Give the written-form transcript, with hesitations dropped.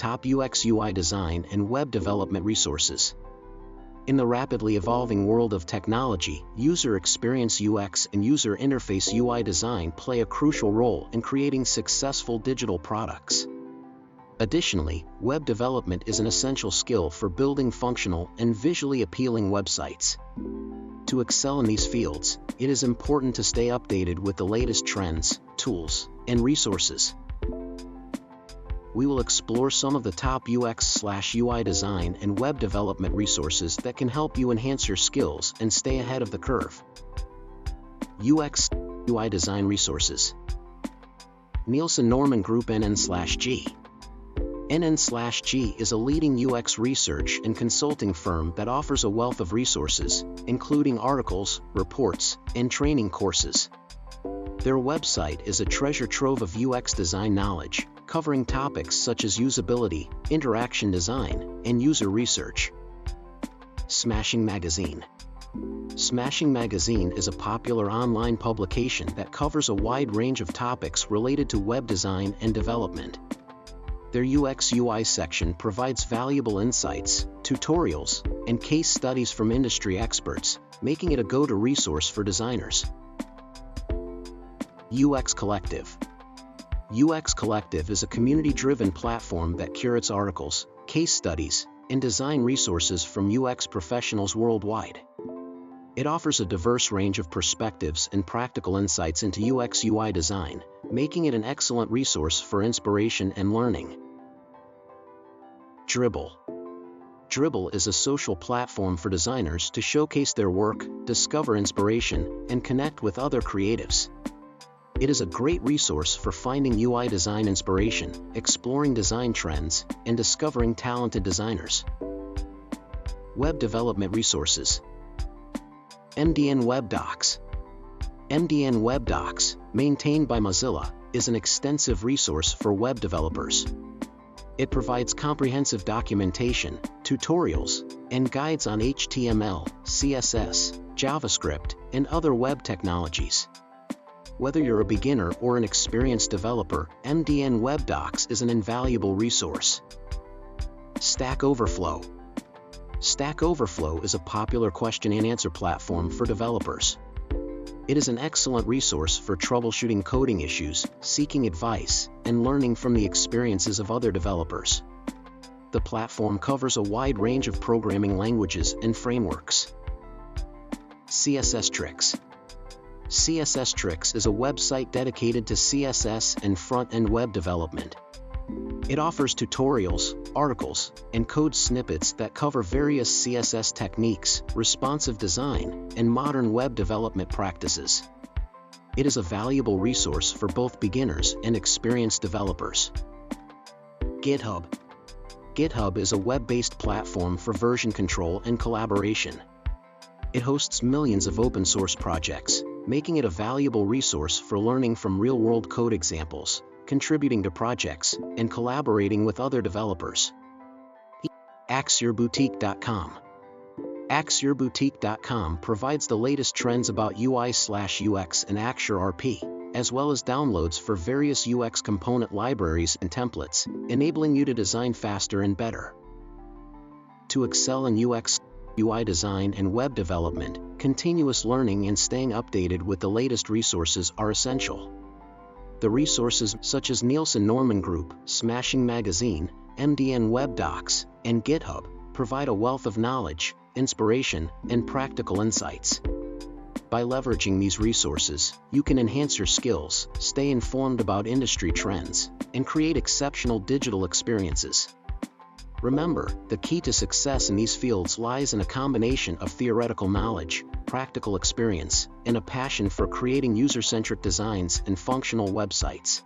top UX/UI design and web development resources. In the rapidly evolving world of technology, user experience UX and user interface UI design play a crucial role in creating successful digital products. Additionally, web development is an essential skill for building functional and visually appealing websites. To excel in these fields, it is important to stay updated with the latest trends, tools, and resources. We will explore some of the top UX/UI design and web development resources that can help you enhance your skills and stay ahead of the curve. UX/UI design resources. Nielsen Norman Group NN/G. NN/G is a leading UX research and consulting firm that offers a wealth of resources, including articles, reports, and training courses. Their website is a treasure trove of UX design knowledge, covering topics such as usability, interaction design, and user research. Smashing Magazine. Smashing Magazine is a popular online publication that covers a wide range of topics related to web design and development. Their UX/UI section provides valuable insights, tutorials, and case studies from industry experts, making it a go-to resource for designers. UX Collective. UX Collective is a community-driven platform that curates articles, case studies, and design resources from UX professionals worldwide. It offers a diverse range of perspectives and practical insights into UX/UI design, making it an excellent resource for inspiration and learning. Dribbble. Dribbble is a social platform for designers to showcase their work, discover inspiration, and connect with other creatives. It is a great resource for finding UI design inspiration, exploring design trends, and discovering talented designers. Web development resources. MDN Web Docs. MDN Web Docs, maintained by Mozilla, is an extensive resource for web developers. It provides comprehensive documentation, tutorials, and guides on HTML, CSS, JavaScript, and other web technologies. Whether you're a beginner or an experienced developer, MDN Web Docs is an invaluable resource. Stack Overflow. Stack Overflow is a popular question and answer platform for developers. It is an excellent resource for troubleshooting coding issues, seeking advice, and learning from the experiences of other developers. The platform covers a wide range of programming languages and frameworks. CSS Tricks. CSS Tricks is a website dedicated to CSS and front-end web development. It offers tutorials, articles, and code snippets that cover various CSS techniques, responsive design, and modern web development practices. It is a valuable resource for both beginners and experienced developers. GitHub. GitHub is a web-based platform for version control and collaboration. It hosts millions of open-source projects, making it a valuable resource for learning from real-world code examples, contributing to projects, and collaborating with other developers. AxeYourBoutique.com. AxeYourBoutique.com provides the latest trends about UI/UX and AxeYourRP, as well as downloads for various UX component libraries and templates, enabling you to design faster and better. To excel in UX/UI design and web development, continuous learning and staying updated with the latest resources are essential. The resources such as Nielsen Norman Group, Smashing Magazine, MDN Web Docs, and GitHub provide a wealth of knowledge, inspiration, and practical insights. By leveraging these resources, you can enhance your skills, stay informed about industry trends, and create exceptional digital experiences. Remember, the key to success in these fields lies in a combination of theoretical knowledge, practical experience, and a passion for creating user-centric designs and functional websites.